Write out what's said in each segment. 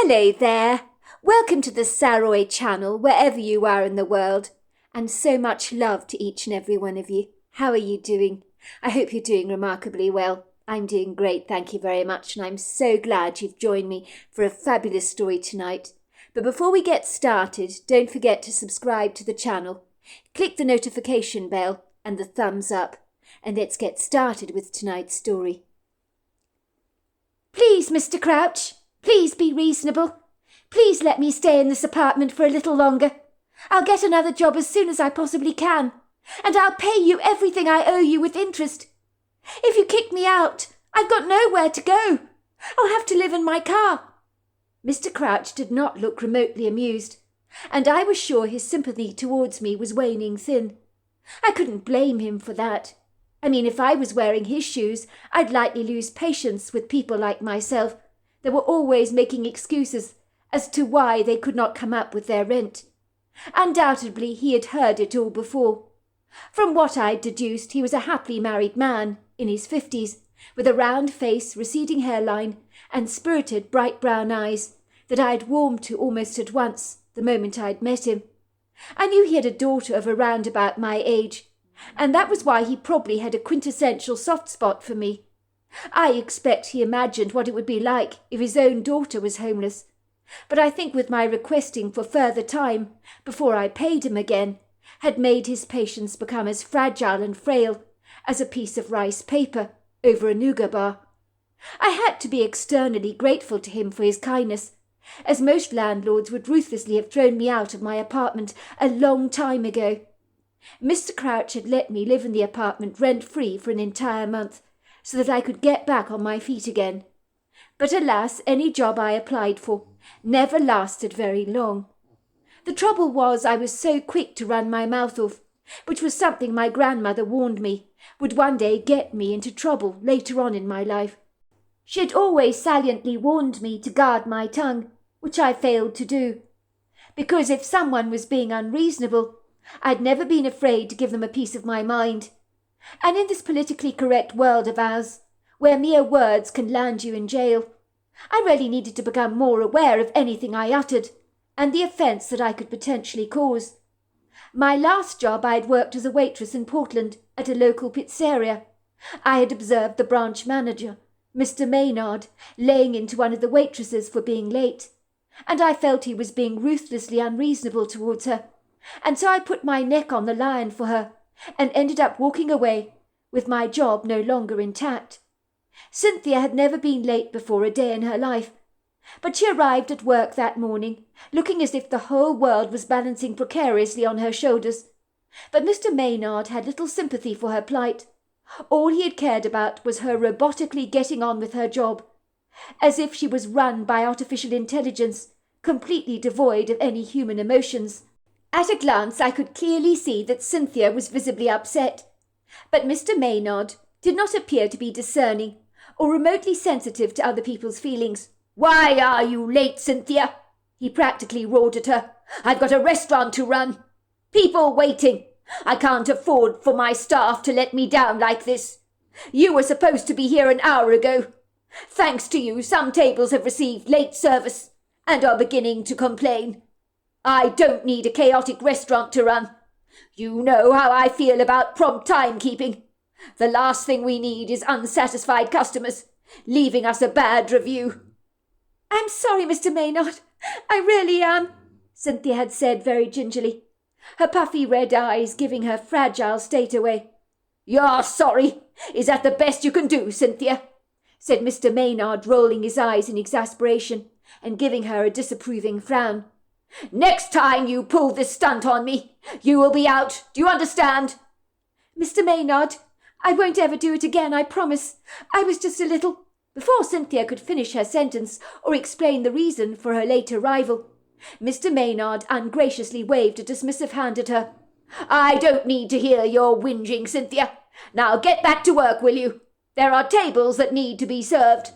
Hello there. Welcome to the Saroy channel, wherever you are in the world, and so much love to each and every one of you. How are you doing? I hope you're doing remarkably well. I'm doing great, thank you very much, and I'm so glad you've joined me for a fabulous story tonight. But before we get started, don't forget to subscribe to the channel. Click the notification bell and the thumbs up, and let's get started with tonight's story. Please, Mr. Crouch, please be reasonable. Please let me stay in this apartment for a little longer. I'll get another job as soon as I possibly can, and I'll pay you everything I owe you with interest. If you kick me out, I've got nowhere to go. I'll have to live in my car. Mr. Crouch did not look remotely amused, and I was sure his sympathy towards me was waning thin. I couldn't blame him for that. I mean, if I was wearing his shoes, I'd likely lose patience with people like myself that were always making excuses as to why they could not come up with their rent. Undoubtedly he had heard it all before. From what I'd deduced, he was a happily married man, in his 50s, with a round face, receding hairline, and spirited bright brown eyes that I had warmed to almost at once the moment I'd met him. I knew he had a daughter of around about my age, and that was why he probably had a quintessential soft spot for me. I expect he imagined what it would be like if his own daughter was homeless, but I think with my requesting for further time before I paid him again had made his patience become as fragile and frail as a piece of rice paper over a nougat bar. I had to be externally grateful to him for his kindness, as most landlords would ruthlessly have thrown me out of my apartment a long time ago. Mr. Crouch had let me live in the apartment rent-free for an entire month, so that I could get back on my feet again. But alas, any job I applied for never lasted very long. The trouble was I was so quick to run my mouth off, which was something my grandmother warned me would one day get me into trouble later on in my life. She had always saliently warned me to guard my tongue, which I failed to do, because if someone was being unreasonable, I'd never been afraid to give them a piece of my mind. And in this politically correct world of ours, where mere words can land you in jail, I really needed to become more aware of anything I uttered, and the offence that I could potentially cause. My last job I had worked as a waitress in Portland at a local pizzeria. I had observed the branch manager, Mr. Maynard, laying into one of the waitresses for being late, and I felt he was being ruthlessly unreasonable towards her, and so I put my neck on the line for her, and ended up walking away, with my job no longer intact. Cynthia had never been late before a day in her life, but she arrived at work that morning, looking as if the whole world was balancing precariously on her shoulders. But Mr. Maynard had little sympathy for her plight. All he had cared about was her robotically getting on with her job, as if she was run by artificial intelligence, completely devoid of any human emotions. At a glance I could clearly see that Cynthia was visibly upset, but Mr. Maynard did not appear to be discerning or remotely sensitive to other people's feelings. "Why are you late, Cynthia?" he practically roared at her. "I've got a restaurant to run. People waiting. I can't afford for my staff to let me down like this. You were supposed to be here an hour ago. Thanks to you, some tables have received late service and are beginning to complain. I don't need a chaotic restaurant to run. You know how I feel about prompt timekeeping. The last thing we need is unsatisfied customers leaving us a bad review." "I'm sorry, Mr. Maynard. I really am," Cynthia had said very gingerly, her puffy red eyes giving her fragile state away. "You're sorry? Is that the best you can do, Cynthia?" said Mr. Maynard, rolling his eyes in exasperation and giving her a disapproving frown. "Next time you pull this stunt on me, you will be out. Do you understand?" "Mr. Maynard, I won't ever do it again, I promise. I was just a little—" Before Cynthia could finish her sentence or explain the reason for her late arrival, Mr. Maynard ungraciously waved a dismissive hand at her. "I don't need to hear your whinging, Cynthia. Now get back to work, will you? There are tables that need to be served."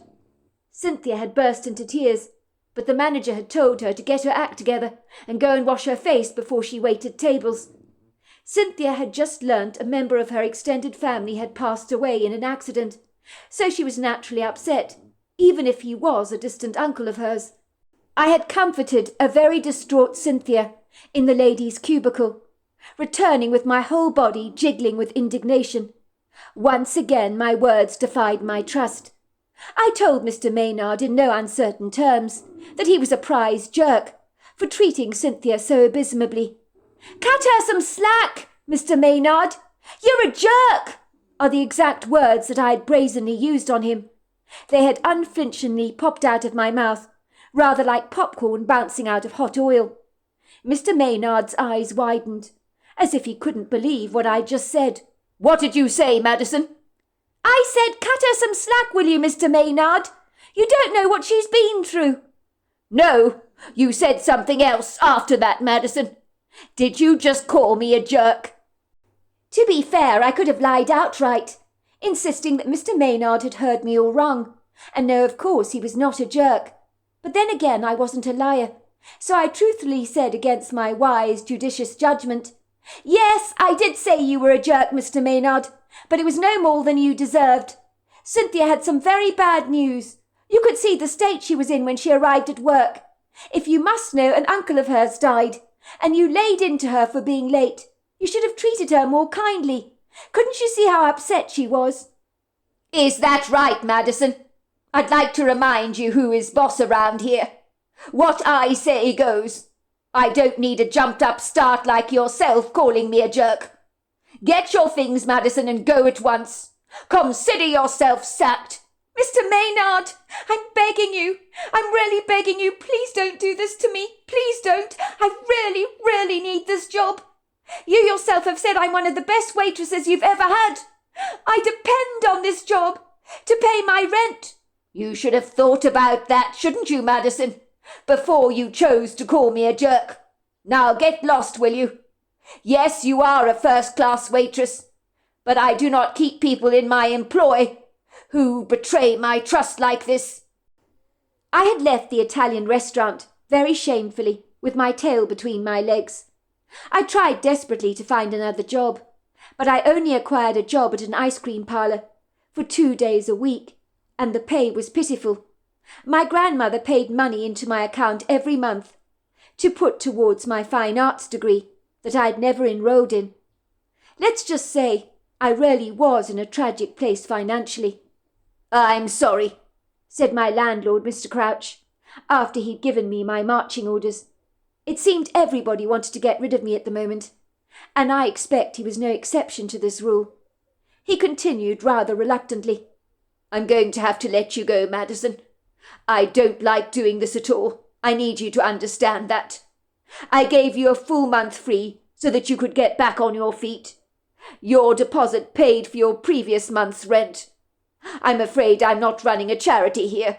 Cynthia had burst into tears, but the manager had told her to get her act together and go and wash her face before she waited tables. Cynthia had just learnt a member of her extended family had passed away in an accident, so she was naturally upset, even if he was a distant uncle of hers. I had comforted a very distraught Cynthia in the ladies' cubicle, returning with my whole body jiggling with indignation. Once again my words defied my trust. I told Mr. Maynard in no uncertain terms that he was a prize jerk for treating Cynthia so abysmally. "Cut her some slack, Mr. Maynard! You're a jerk!" are the exact words that I had brazenly used on him. They had unflinchingly popped out of my mouth, rather like popcorn bouncing out of hot oil. Mr. Maynard's eyes widened, as if he couldn't believe what I'd just said. "What did you say, Madison?" "I said cut her some slack, will you, Mr. Maynard? You don't know what she's been through." "No, you said something else after that, Madison. Did you just call me a jerk?" To be fair, I could have lied outright, insisting that Mr. Maynard had heard me all wrong, and no, of course, he was not a jerk. But then again, I wasn't a liar, so I truthfully said against my wise, judicious judgment, "Yes, I did say you were a jerk, Mr. Maynard, but it was no more than you deserved. Cynthia had some very bad news. You could see the state she was in when she arrived at work. If you must know, an uncle of hers died, and you laid into her for being late. You should have treated her more kindly. Couldn't you see how upset she was?" "Is that right, Madison? I'd like to remind you who is boss around here. What I say goes. I don't need a jumped-up start like yourself calling me a jerk. Get your things, Madison, and go at once. Consider yourself sacked." "Mr. Maynard, I'm begging you. I'm really begging you. Please don't do this to me. Please don't. I really, really need this job. You yourself have said I'm one of the best waitresses you've ever had. I depend on this job to pay my rent." "You should have thought about that, shouldn't you, Madison, before you chose to call me a jerk? Now get lost, will you? Yes, you are a first-class waitress, but I do not keep people in my employ who betray my trust like this." I had left the Italian restaurant, very shamefully, with my tail between my legs. I tried desperately to find another job, but I only acquired a job at an ice cream parlour for 2 days a week, and the pay was pitiful. My grandmother paid money into my account every month to put towards my fine arts degree that I'd never enrolled in. Let's just say I really was in a tragic place financially. "I'm sorry," said my landlord, Mr. Crouch, after he'd given me my marching orders. It seemed everybody wanted to get rid of me at the moment, and I expect he was no exception to this rule. He continued rather reluctantly, "I'm going to have to let you go, Madison. I don't like doing this at all. I need you to understand that. I gave you a full month free so that you could get back on your feet. Your deposit paid for your previous month's rent. I'm afraid I'm not running a charity here.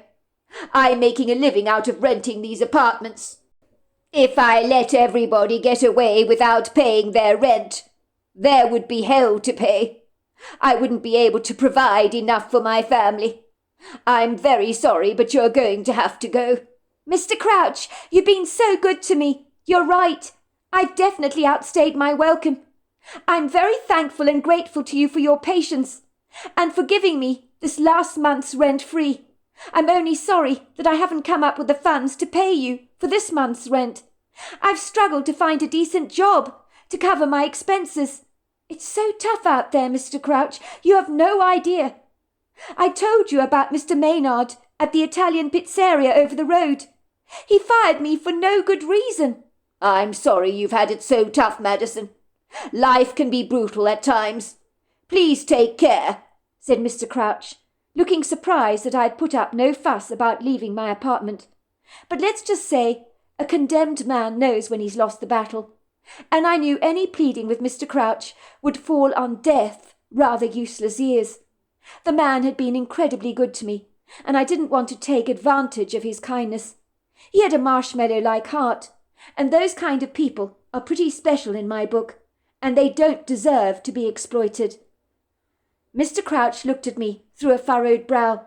I'm making a living out of renting these apartments. If I let everybody get away without paying their rent, there would be hell to pay. I wouldn't be able to provide enough for my family. I'm very sorry, but you're going to have to go." "Mr. Crouch, you've been so good to me. You're right. I've definitely outstayed my welcome. I'm very thankful and grateful to you for your patience and for giving me this last month's rent free. I'm only sorry that I haven't come up with the funds to pay you for this month's rent. I've struggled to find a decent job to cover my expenses. It's so tough out there, Mr. Crouch. You have no idea. I told you about Mr. Maynard at the Italian pizzeria over the road. He fired me for no good reason." "I'm sorry you've had it so tough, Madison. Life can be brutal at times. Please take care," said Mr. Crouch, looking surprised that I had put up no fuss about leaving my apartment. But let's just say a condemned man knows when he's lost the battle, and I knew any pleading with Mr. Crouch would fall on deaf, rather useless ears. The man had been incredibly good to me, and I didn't want to take advantage of his kindness. He had a marshmallow-like heart, and those kind of people are pretty special in my book, and they don't deserve to be exploited. Mr. Crouch looked at me through a furrowed brow.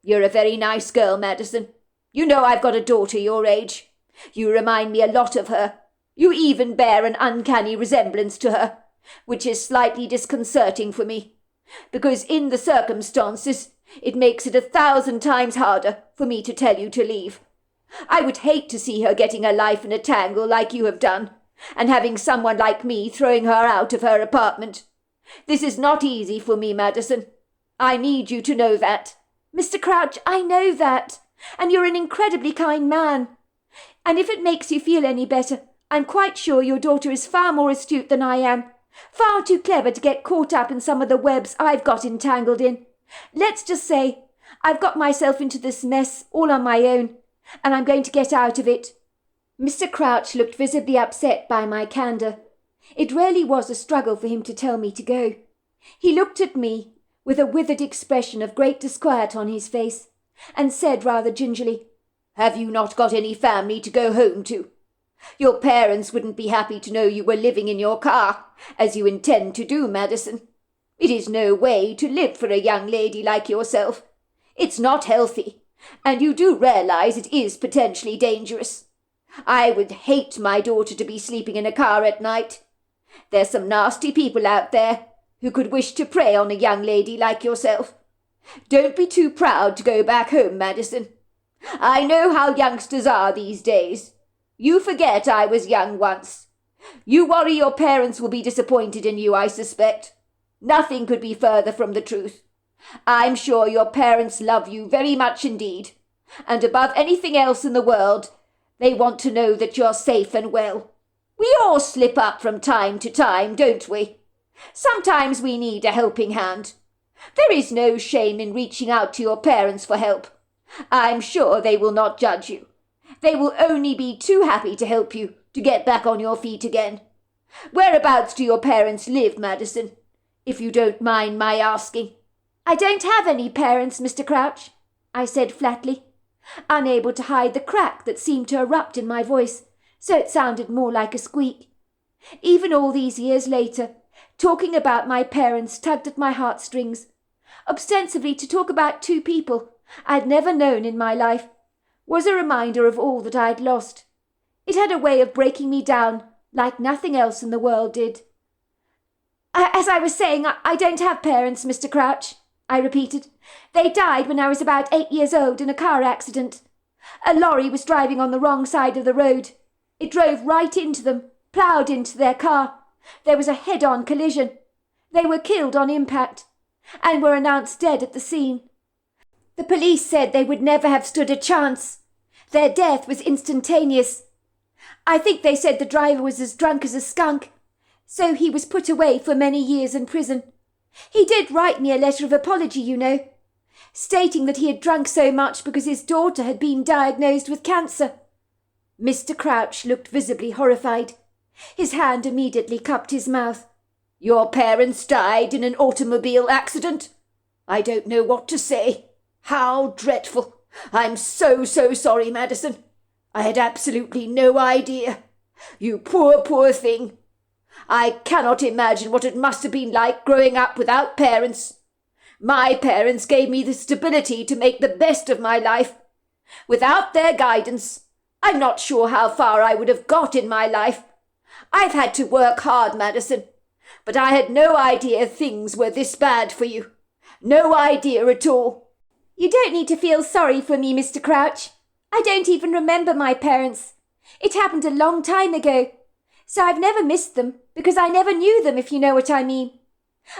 "You're a very nice girl, Madison. You know I've got a daughter your age. You remind me a lot of her. You even bear an uncanny resemblance to her, which is slightly disconcerting for me, because in the circumstances it makes it 1,000 times harder for me to tell you to leave. I would hate to see her getting her life in a tangle like you have done, and having someone like me throwing her out of her apartment. This is not easy for me, Madison. I need you to know that. Mr. Crouch, I know that, and you're an incredibly kind man. And if it makes you feel any better, I'm quite sure your daughter is far more astute than I am, far too clever to get caught up in some of the webs I've got entangled in. Let's just say I've got myself into this mess all on my own, and I'm going to get out of it." Mr. Crouch looked visibly upset by my candour. It really was a struggle for him to tell me to go. He looked at me with a withered expression of great disquiet on his face, and said rather gingerly, "Have you not got any family to go home to? Your parents wouldn't be happy to know you were living in your car, as you intend to do, Madison. It is no way to live for a young lady like yourself. It's not healthy, and you do realize it is potentially dangerous. I would hate my daughter to be sleeping in a car at night. There's some nasty people out there who could wish to prey on a young lady like yourself. Don't be too proud to go back home, Madison. I know how youngsters are these days. You forget I was young once. You worry your parents will be disappointed in you, I suspect. Nothing could be further from the truth. I'm sure your parents love you very much indeed, and above anything else in the world, they want to know that you're safe and well. We all slip up from time to time, don't we? Sometimes we need a helping hand. There is no shame in reaching out to your parents for help. I'm sure they will not judge you. They will only be too happy to help you to get back on your feet again. Whereabouts do your parents live, Madison, if you don't mind my asking?" "I don't have any parents, Mr. Crouch," I said flatly, unable to hide the crack that seemed to erupt in my voice, so it sounded more like a squeak. Even all these years later, talking about my parents tugged at my heartstrings. Ostensibly to talk about two people I'd never known in my life was a reminder of all that I'd lost. It had a way of breaking me down like nothing else in the world did. "As I was saying, I don't have parents, Mr. Crouch," I repeated. "They died when I was about 8 years old in a car accident. A lorry was driving on the wrong side of the road. It drove right into them, ploughed into their car. There was a head-on collision. They were killed on impact, and were announced dead at the scene. The police said they would never have stood a chance. Their death was instantaneous. I think they said the driver was as drunk as a skunk, so he was put away for many years in prison. He did write me a letter of apology, you know, stating that he had drunk so much because his daughter had been diagnosed with cancer." Mr. Crouch looked visibly horrified. His hand immediately cupped his mouth. "Your parents died in an automobile accident? I don't know what to say. How dreadful. I'm so sorry, Madison. I had absolutely no idea. You poor thing. I cannot imagine what it must have been like growing up without parents. My parents gave me the stability to make the best of my life. Without their guidance, I'm not sure how far I would have got in my life. I've had to work hard, Madison, but I had no idea things were this bad for you. No idea at all." "You don't need to feel sorry for me, Mr. Crouch. I don't even remember my parents. It happened a long time ago, so I've never missed them, because I never knew them, if you know what I mean.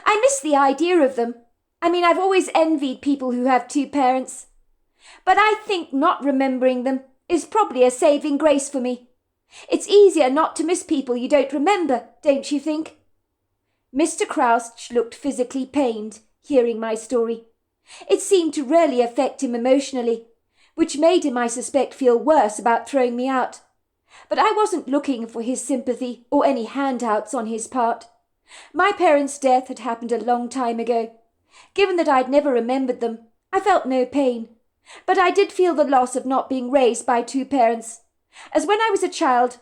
I miss the idea of them. I've always envied people who have two parents. But I think not remembering them is probably a saving grace for me. It's easier not to miss people you don't remember, don't you think?" Mr. Crouch looked physically pained, hearing my story. It seemed to really affect him emotionally, which made him, I suspect, feel worse about throwing me out. But I wasn't looking for his sympathy or any handouts on his part. My parents' death had happened a long time ago. Given that I'd never remembered them, I felt no pain. But I did feel the loss of not being raised by two parents, as when I was a child,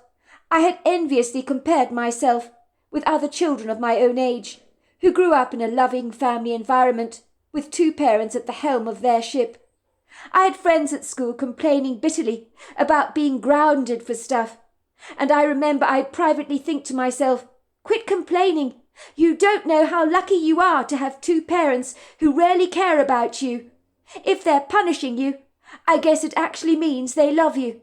I had enviously compared myself with other children of my own age, who grew up in a loving family environment, with two parents at the helm of their ship. I had friends at school complaining bitterly about being grounded for stuff, and I remember I'd privately think to myself, "Quit complaining. You don't know how lucky you are to have two parents who really care about you. If they're punishing you, I guess it actually means they love you.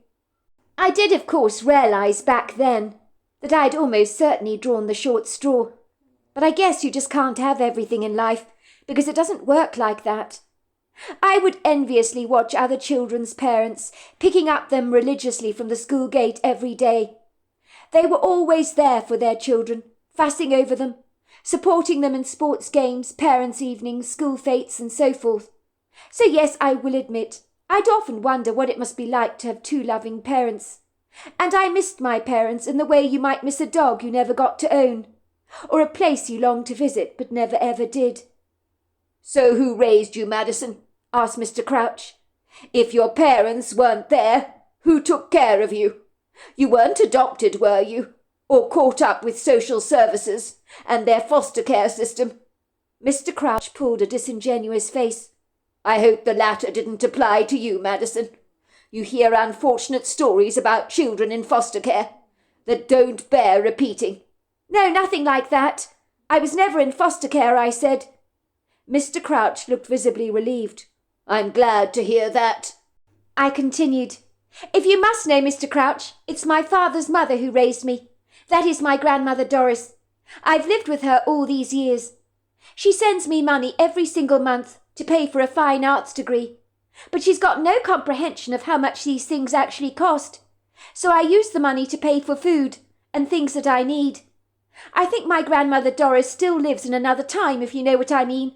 I did, of course, realise back then that I'd almost certainly drawn the short straw. But I guess you just can't have everything in life, because it doesn't work like that. I would enviously watch other children's parents picking up them religiously from the school gate every day. They were always there for their children, fussing over them, supporting them in sports games, parents' evenings, school fetes, and so forth. So yes, I will admit, I'd often wonder what it must be like to have two loving parents. And I missed my parents in the way you might miss a dog you never got to own, or a place you longed to visit but never ever did. So who raised you, Madison? Asked Mr. Crouch. If your parents weren't there, who took care of you? You weren't adopted, were you? Or caught up with social services and their foster care system? Mr. Crouch pulled a disingenuous face. I hope the latter didn't apply to you, Madison. You hear unfortunate stories about children in foster care that don't bear repeating. No, nothing like that. I was never in foster care, I said. Mr. Crouch looked visibly relieved. I'm glad to hear that. I continued. If you must know, Mr. Crouch, it's my father's mother who raised me. That is my grandmother Doris. I've lived with her all these years. She sends me money every single month to pay for a fine arts degree. But she's got no comprehension of how much these things actually cost. So I use the money to pay for food and things that I need. I think my grandmother Doris still lives in another time, if you know what I mean.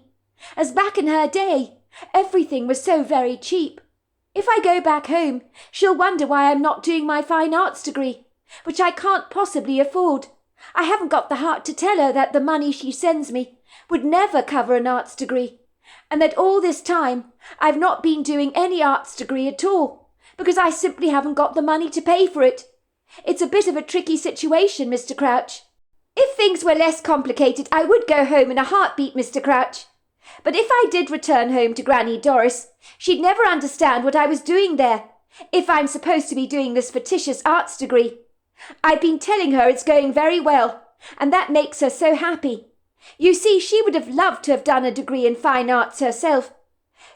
As back in her day, everything was so very cheap. If I go back home, she'll wonder why I'm not doing my fine arts degree, which I can't possibly afford. I haven't got the heart to tell her that the money she sends me would never cover an arts degree, and that all this time I've not been doing any arts degree at all, because I simply haven't got the money to pay for it. It's a bit of a tricky situation, Mr. Crouch. If things were less complicated, I would go home in a heartbeat, Mr. Crouch. But if I did return home to Granny Doris, she'd never understand what I was doing there, if I'm supposed to be doing this fictitious arts degree. I've been telling her it's going very well, and that makes her so happy. You see, she would have loved to have done a degree in fine arts herself.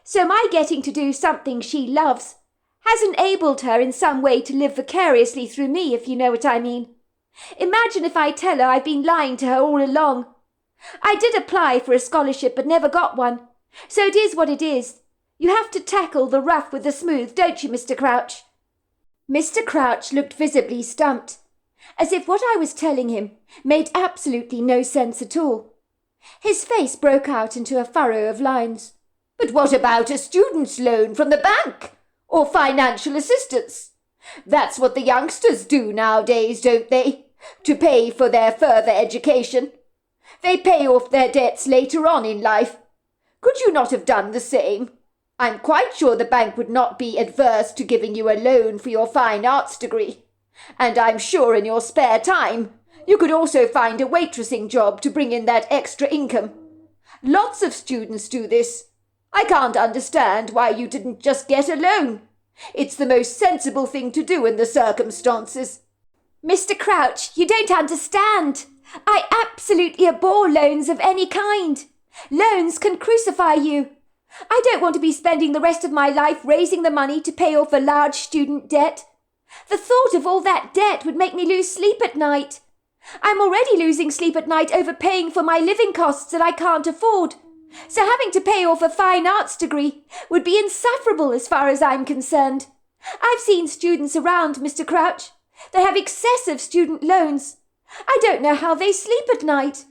So my getting to do something she loves has enabled her in some way to live vicariously through me, if you know what I mean. Imagine if I tell her I've been lying to her all along. I did apply for a scholarship but never got one. So it is what it is. You have to tackle the rough with the smooth, don't you, Mr. Crouch? Mr. Crouch looked visibly stumped, as if what I was telling him made absolutely no sense at all. His face broke out into a furrow of lines. But what about a student's loan from the bank? Or financial assistance? That's what the youngsters do nowadays, don't they? To pay for their further education. They pay off their debts later on in life. Could you not have done the same? I'm quite sure the bank would not be adverse to giving you a loan for your fine arts degree. And I'm sure in your spare time you could also find a waitressing job to bring in that extra income. Lots of students do this. I can't understand why you didn't just get a loan. It's the most sensible thing to do in the circumstances. Mr. Crouch, you don't understand. I absolutely abhor loans of any kind. Loans can crucify you. I don't want to be spending the rest of my life raising the money to pay off a large student debt. The thought of all that debt would make me lose sleep at night. I'm already losing sleep at night over paying for my living costs that I can't afford. So having to pay off a fine arts degree would be insufferable as far as I'm concerned. I've seen students around, Mr. Crouch. They have excessive student loans. I don't know how they sleep at night.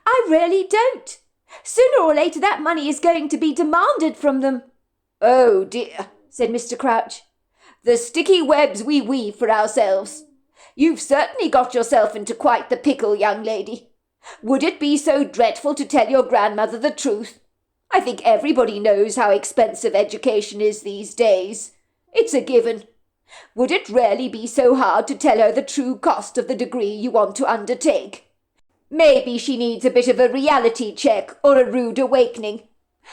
I really don't. Sooner or later that money is going to be demanded from them. Oh dear, said Mr. Crouch. The sticky webs we weave for ourselves. You've certainly got yourself into quite the pickle, young lady. Would it be so dreadful to tell your grandmother the truth? I think everybody knows how expensive education is these days. It's a given. Would it really be so hard to tell her the true cost of the degree you want to undertake? Maybe she needs a bit of a reality check or a rude awakening.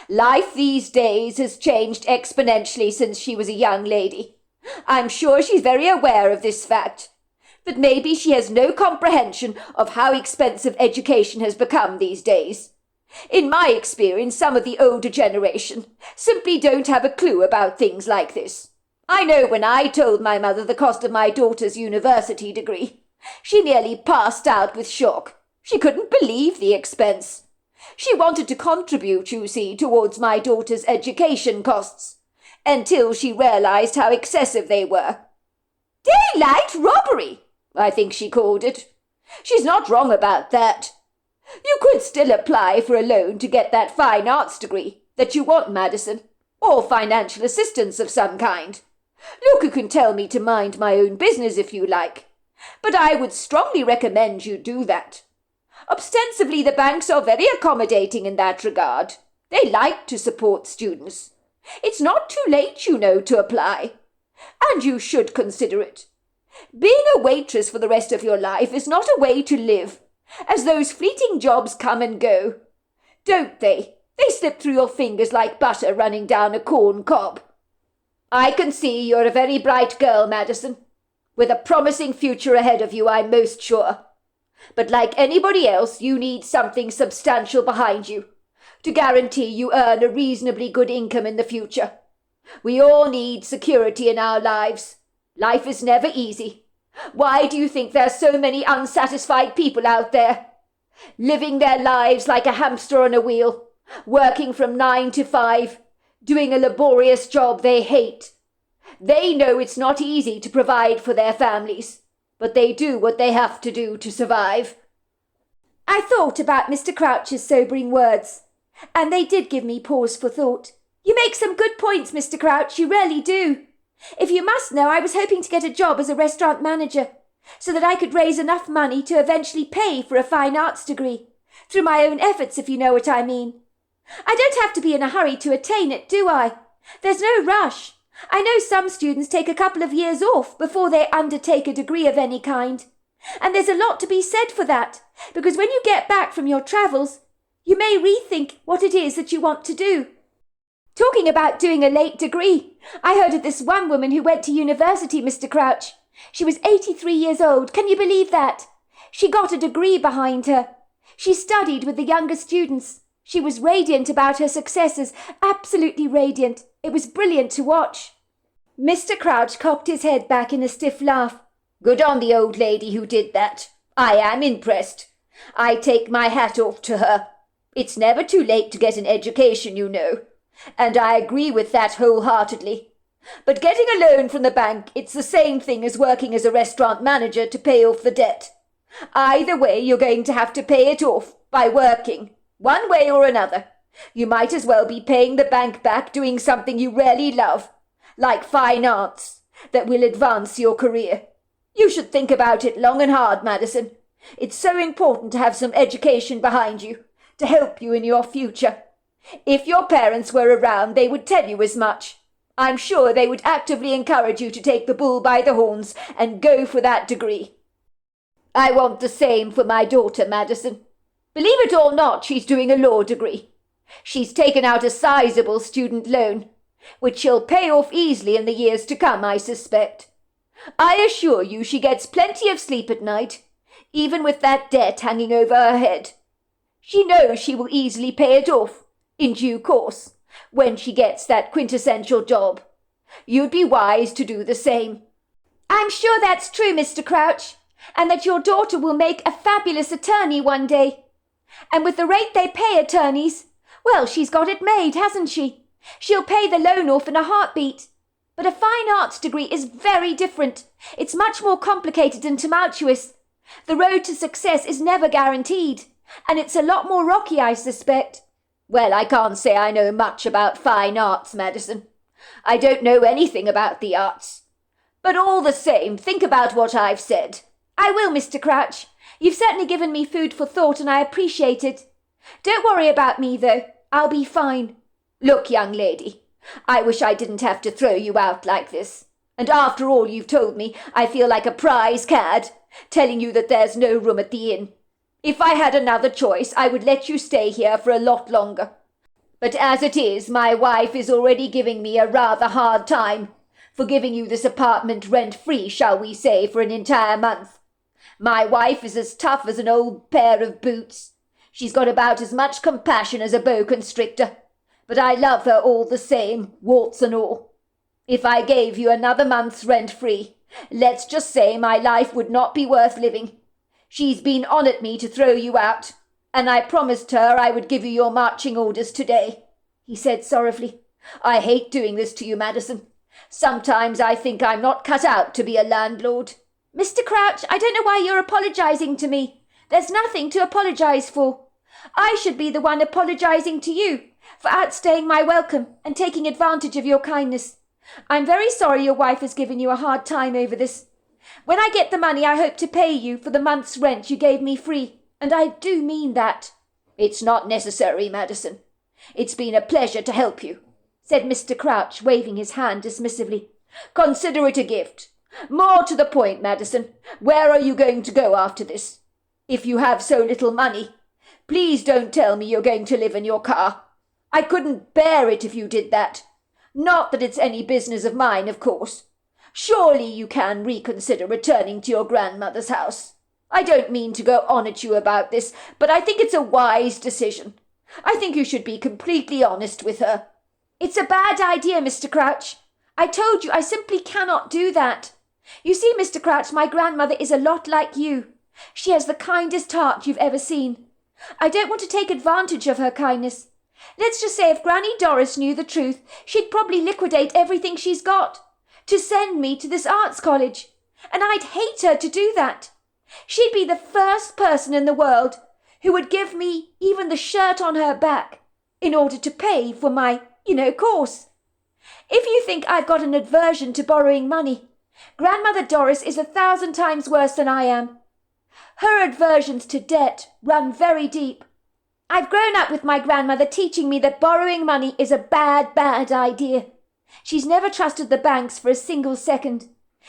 Life these days has changed exponentially since she was a young lady. I'm sure she's very aware of this fact. But maybe she has no comprehension of how expensive education has become these days. In my experience, some of the older generation simply don't have a clue about things like this. I know when I told my mother the cost of my daughter's university degree, she nearly passed out with shock. She couldn't believe the expense. She wanted to contribute, you see, towards my daughter's education costs, until she realized how excessive they were. Daylight robbery, I think she called it. She's not wrong about that. You could still apply for a loan to get that fine arts degree that you want, Madison, or financial assistance of some kind. Luca can tell me to mind my own business if you like, but I would strongly recommend you do that. Ostensibly, the banks are very accommodating in that regard. They like to support students. It's not too late, you know, to apply, and you should consider it. Being a waitress for the rest of your life is not a way to live, as those fleeting jobs come and go. Don't they? They slip through your fingers like butter running down a corn cob. I can see you're a very bright girl, Madison, with a promising future ahead of you, I'm most sure. But like anybody else, you need something substantial behind you to guarantee you earn a reasonably good income in the future. We all need security in our lives. Life is never easy. Why do you think there's so many unsatisfied people out there? Living their lives like a hamster on a wheel, working from 9 to 5, doing a laborious job they hate. They know it's not easy to provide for their families, but they do what they have to do to survive. I thought about Mr. Crouch's sobering words, and they did give me pause for thought. You make some good points, Mr. Crouch, you really do. If you must know, I was hoping to get a job as a restaurant manager, so that I could raise enough money to eventually pay for a fine arts degree, through my own efforts, if you know what I mean. I don't have to be in a hurry to attain it, do I? There's no rush. I know some students take a couple of years off before they undertake a degree of any kind. And there's a lot to be said for that, because when you get back from your travels, you may rethink what it is that you want to do. Talking about doing a late degree, I heard of this one woman who went to university, Mr. Crouch. She was 83 years old. Can you believe that? She got a degree behind her. She studied with the younger students. She was radiant about her successes, absolutely radiant. It was brilliant to watch. Mr. Crouch cocked his head back in a stiff laugh. Good on the old lady who did that. I am impressed. I take my hat off to her. It's never too late to get an education, you know, and I agree with that wholeheartedly. But getting a loan from the bank, it's the same thing as working as a restaurant manager to pay off the debt. Either way, you're going to have to pay it off by working, one way or another. You might as well be paying the bank back doing something you really love, like fine arts, that will advance your career. You should think about it long and hard, Madison. It's so important to have some education behind you, to help you in your future. If your parents were around, they would tell you as much. I'm sure they would actively encourage you to take the bull by the horns and go for that degree. I want the same for my daughter, Madison. Believe it or not, she's doing a law degree. She's taken out a sizable student loan, which she'll pay off easily in the years to come, I suspect. I assure you she gets plenty of sleep at night, even with that debt hanging over her head. She knows she will easily pay it off, in due course, when she gets that quintessential job. You'd be wise to do the same. I'm sure that's true, Mr. Crouch, and that your daughter will make a fabulous attorney one day. And with the rate they pay attorneys, well, she's got it made, hasn't she? She'll pay the loan off in a heartbeat. But a fine arts degree is very different. It's much more complicated and tumultuous. The road to success is never guaranteed, and it's a lot more rocky, I suspect. Well, I can't say I know much about fine arts, Madison. I don't know anything about the arts. But all the same, think about what I've said. I will, Mr. Crouch. You've certainly given me food for thought, and I appreciate it. Don't worry about me, though. I'll be fine. Look, young lady, I wish I didn't have to throw you out like this. And after all you've told me, I feel like a prize cad, telling you that there's no room at the inn. If I had another choice, I would let you stay here for a lot longer. But as it is, my wife is already giving me a rather hard time for giving you this apartment rent-free, shall we say, for an entire month. My wife is as tough as an old pair of boots. She's got about as much compassion as a boa constrictor, but I love her all the same, warts and all. If I gave you another month's rent free, let's just say my life would not be worth living. She's been on at me to throw you out, and I promised her I would give you your marching orders today," he said sorrowfully. "I hate doing this to you, Madison. Sometimes I think I'm not cut out to be a landlord." "Mr. Crouch, I don't know why you're apologising to me. There's nothing to apologise for. I should be the one apologising to you for outstaying my welcome and taking advantage of your kindness. I'm very sorry your wife has given you a hard time over this. When I get the money, I hope to pay you for the month's rent you gave me free, and I do mean that." "It's not necessary, Madison. It's been a pleasure to help you," said Mr. Crouch, waving his hand dismissively. "Consider it a gift. More to the point, Madison, where are you going to go after this? If you have so little money, please don't tell me you're going to live in your car. I couldn't bear it if you did that. Not that it's any business of mine, of course. Surely you can reconsider returning to your grandmother's house. I don't mean to go on at you about this, but I think it's a wise decision. I think you should be completely honest with her." "It's a bad idea, Mr. Crouch. I told you I simply cannot do that. You see, Mr. Crouch, my grandmother is a lot like you. She has the kindest heart you've ever seen. I don't want to take advantage of her kindness. Let's just say if Granny Doris knew the truth, she'd probably liquidate everything she's got to send me to this arts college. And I'd hate her to do that. She'd be the first person in the world who would give me even the shirt on her back in order to pay for my, course. If you think I've got an aversion to borrowing money, Grandmother Doris is 1,000 times worse than I am. Her aversions to debt run very deep. I've grown up with my grandmother teaching me that borrowing money is a bad, bad idea. She's never trusted the banks for a single second.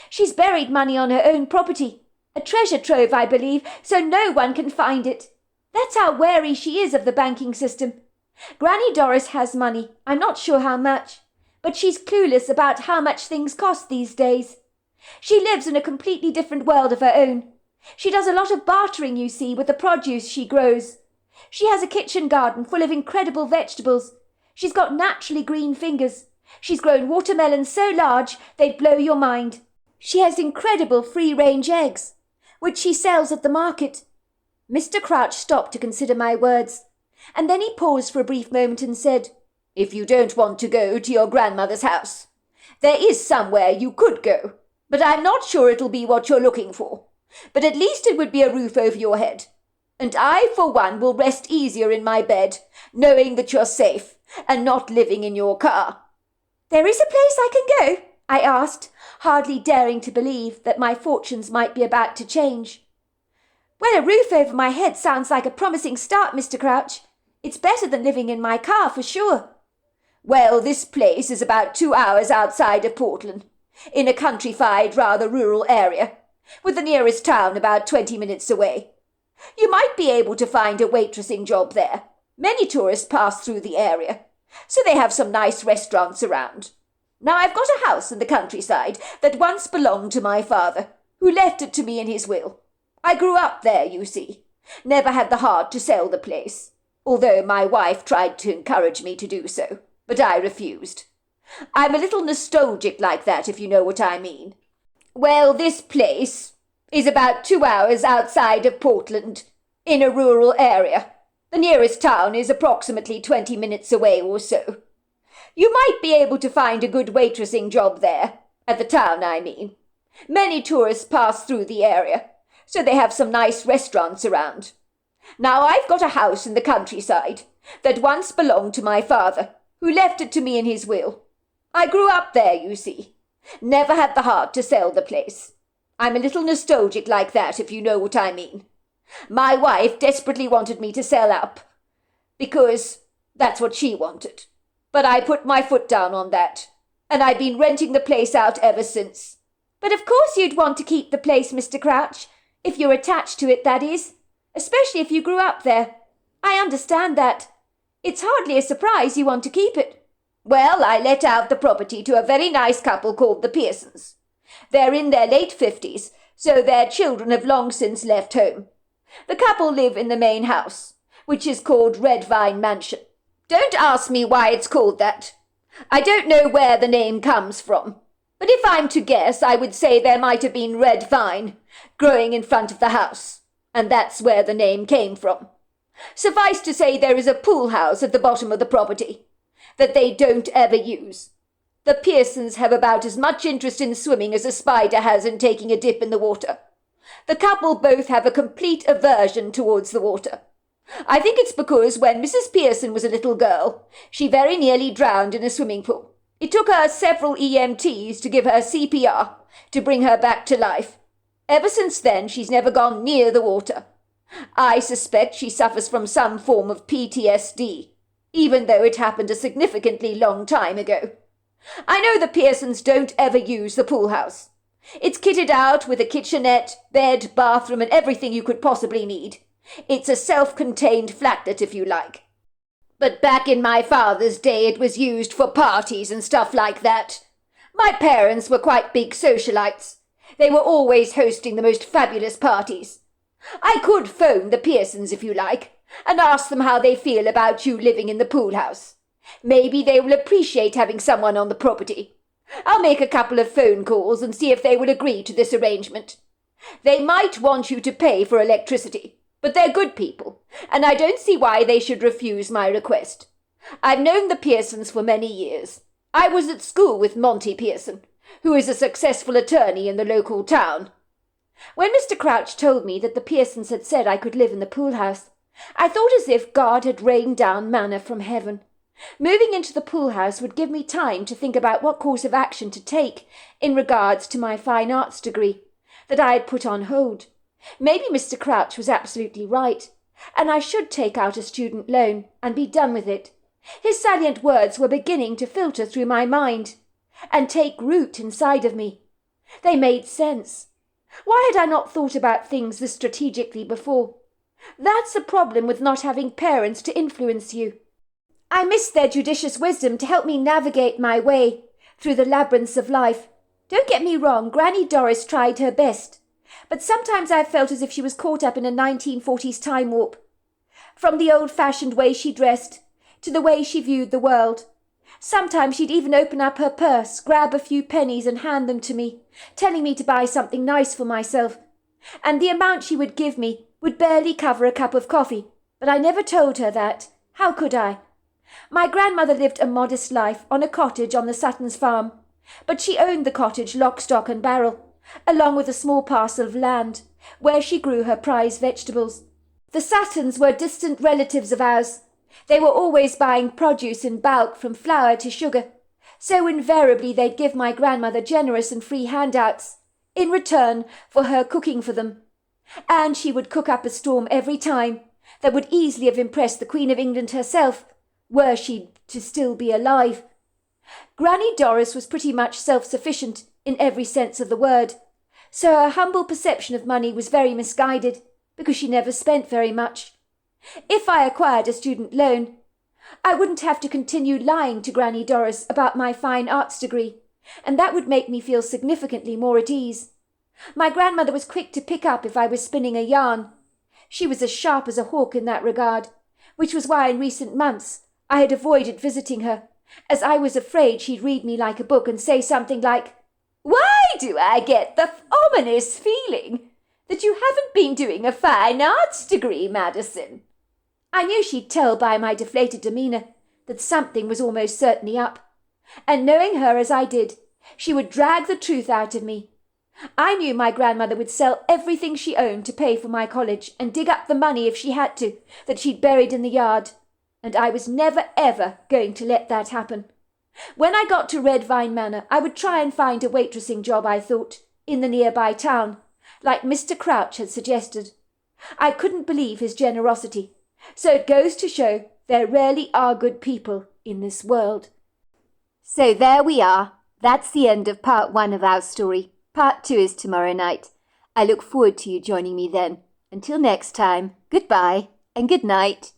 She's buried money on her own property, a treasure trove, I believe, so no one can find it. That's how wary she is of the banking system. Granny Doris has money, I'm not sure how much, but she's clueless about how much things cost these days. She lives in a completely different world of her own. She does a lot of bartering, you see, with the produce she grows. She has a kitchen garden full of incredible vegetables. She's got naturally green fingers. She's grown watermelons so large they'd blow your mind. She has incredible free-range eggs, which she sells at the market." Mr. Crouch stopped to consider my words, and then he paused for a brief moment and said, "If you don't want to go to your grandmother's house, there is somewhere you could go, but I'm not sure it'll be what you're looking for. But at least it would be a roof over your head. And I, for one, will rest easier in my bed, knowing that you're safe and not living in your car." "There is a place I can go?" I asked, hardly daring to believe that my fortunes might be about to change. "Well, a roof over my head sounds like a promising start, Mr. Crouch. It's better than living in my car, for sure." "Well, this place is about 2 hours outside of Portland, in a countrified, rather rural area, with the nearest town about 20 minutes away. You might be able to find a waitressing job there. Many tourists pass through the area, so they have some nice restaurants around. Now, I've got a house in the countryside that once belonged to my father, who left it to me in his will. I grew up there, you see. Never had the heart to sell the place, although my wife tried to encourage me to do so, but I refused. I'm a little nostalgic like that, if you know what I mean. Well, this place is about 2 hours outside of Portland, in a rural area. The nearest town is approximately 20 minutes away or so. You might be able to find a good waitressing job there, at the town, I mean. Many tourists pass through the area, so they have some nice restaurants around. Now, I've got a house in the countryside that once belonged to my father, who left it to me in his will. I grew up there, you see. Never had the heart to sell the place. I'm a little nostalgic like that, if you know what I mean. My wife desperately wanted me to sell up, because that's what she wanted. But I put my foot down on that, and I've been renting the place out ever since." "But of course you'd want to keep the place, Mr. Crouch, if you're attached to it, that is, especially if you grew up there. I understand that. It's hardly a surprise you want to keep it." "Well, I let out the property to a very nice couple called the Pearsons. They're in their late 50s, so their children have long since left home. The couple live in the main house, which is called Red Vine Mansion. Don't ask me why it's called that. I don't know where the name comes from, but if I'm to guess, I would say there might have been red vine growing in front of the house, and that's where the name came from. Suffice to say, there is a pool house at the bottom of the property that they don't ever use. The Pearsons have about as much interest in swimming as a spider has in taking a dip in the water. The couple both have a complete aversion towards the water. I think it's because when Mrs. Pearson was a little girl, she very nearly drowned in a swimming pool. It took her several EMTs to give her CPR to bring her back to life. Ever since then, she's never gone near the water. I suspect she suffers from some form of PTSD, even though it happened a significantly long time ago. I know the Pearsons don't ever use the pool house. It's kitted out with a kitchenette, bed, bathroom, and everything you could possibly need. It's a self-contained flatlet, if you like. But back in my father's day, it was used for parties and stuff like that. My parents were quite big socialites. They were always hosting the most fabulous parties. I could phone the Pearsons, if you like, and ask them how they feel about you living in the pool house. Maybe they will appreciate having someone on the property. I'll make a couple of phone calls and see if they will agree to this arrangement. They might want you to pay for electricity, but they're good people, and I don't see why they should refuse my request. I've known the Pearsons for many years. I was at school with Monty Pearson, who is a successful attorney in the local town. When Mr. Crouch told me that the Pearsons had said I could live in the pool house, I thought as if God had rained down manna from heaven. Moving into the pool house would give me time to think about what course of action to take in regards to my fine arts degree that I had put on hold. Maybe Mr. Crouch was absolutely right, and I should take out a student loan and be done with it. His salient words were beginning to filter through my mind and take root inside of me. They made sense. Why had I not thought about things this strategically before? That's a problem with not having parents to influence you. I missed their judicious wisdom to help me navigate my way through the labyrinths of life. Don't get me wrong, Granny Doris tried her best, but sometimes I felt as if she was caught up in a 1940s time warp. From the old-fashioned way she dressed to the way she viewed the world. Sometimes she'd even open up her purse, grab a few pennies and hand them to me, telling me to buy something nice for myself. And the amount she would give me would barely cover a cup of coffee, but I never told her that. How could I? My grandmother lived a modest life on a cottage on the Suttons' farm, but she owned the cottage lock, stock and barrel, along with a small parcel of land, where she grew her prize vegetables. The Suttons were distant relatives of ours. They were always buying produce in bulk from flour to sugar, so invariably they'd give my grandmother generous and free handouts in return for her cooking for them. And she would cook up a storm every time that would easily have impressed the Queen of England herself, were she to still be alive. Granny Doris was pretty much self-sufficient in every sense of the word, so her humble perception of money was very misguided, because she never spent very much. If I acquired a student loan, I wouldn't have to continue lying to Granny Doris about my fine arts degree, and that would make me feel significantly more at ease. My grandmother was quick to pick up if I was spinning a yarn. She was as sharp as a hawk in that regard, which was why in recent months I had avoided visiting her, as I was afraid she'd read me like a book and say something like, "Why do I get the ominous feeling that you haven't been doing a fine arts degree, Madison?" I knew she'd tell by my deflated demeanour that something was almost certainly up, and knowing her as I did, she would drag the truth out of me. I knew my grandmother would sell everything she owned to pay for my college and dig up the money if she had to, that she'd buried in the yard, and I was never ever going to let that happen. When I got to Red Vine Manor, I would try and find a waitressing job, I thought, in the nearby town, like Mr. Crouch had suggested. I couldn't believe his generosity, so it goes to show there really are good people in this world. So there we are. That's the end of part 1 of our story. Part 2 is tomorrow night. I look forward to you joining me then. Until next time, goodbye and good night.